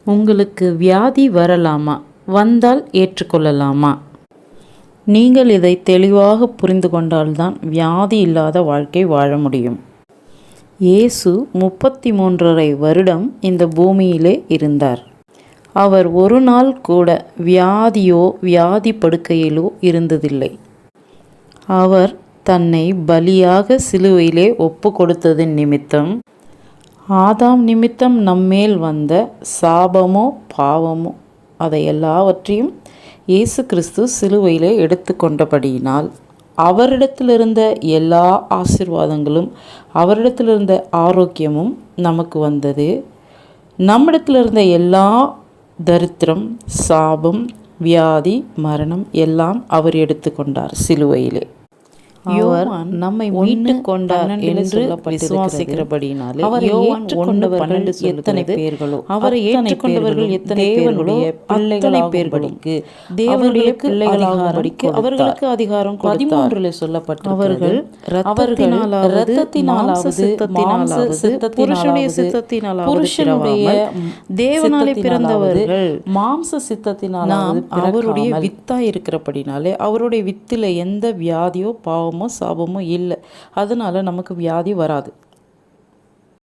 உங்களுக்கு வியாதி வரலாமா? வந்தால் ஏற்றுக்கொள்ளலாமா? நீங்கள் இதை தெளிவாக புரிந்து கொண்டால்தான் வியாதி இல்லாத வாழ்க்கை வாழ முடியும். இயேசு 33.5 வருடம் இந்த பூமியிலே இருந்தார். அவர் ஒரு நாள் கூட வியாதியோ வியாதி படுக்கையிலோ இருந்ததில்லை. அவர் தன்னை பலியாக சிலுவையிலே ஒப்பு கொடுத்ததின் நிமித்தம், ஆதாம் நிமித்தம் நம்மேல் வந்த சாபமோ பாவமோ அதை எல்லாவற்றையும் இயேசு கிறிஸ்து சிலுவையிலே எடுத்து கொண்டபடியினால் அவரிடத்திலிருந்த எல்லா ஆசீர்வாதங்களும் அவரிடத்திலிருந்த ஆரோக்கியமும் நமக்கு வந்தது. நம்மிடத்திலிருந்த எல்லா தரித்திரம், சாபம், வியாதி, மரணம் எல்லாம் அவர் எடுத்துக்கொண்டார் சிலுவையிலே. அவர் நம்மை மீட்டு கொண்டார் என்று விசுவாசிக்கிறபடியினாலே அவரை ஏற்றுக்கொண்டவர்கள் எத்தனை பேர்களோ, அவரை ஏற்றுக்கொண்டவர்கள் எத்தனை பேர்களோ அத்தனை பேர்களுக்கு தேவனுடைய பிள்ளைகளாகும்படிக்கு அவர்களுக்கு அதிகாரம் 13 சொல்லப்பட்டது. அவர்கள் இரத்தத்தினாலாவது புருஷனுடைய சித்தத்தினாலாவது தேவனாலே பிறந்தவர்கள், மாம்ச சித்தத்தினாலாவது அவருடைய வித்தாய் இருக்கிறபடினாலே அவருடைய வித்தில எந்த வியாதியோ பாவமோ சாபமோ இல்லை. அதனால நமக்கு வியாதி வராது.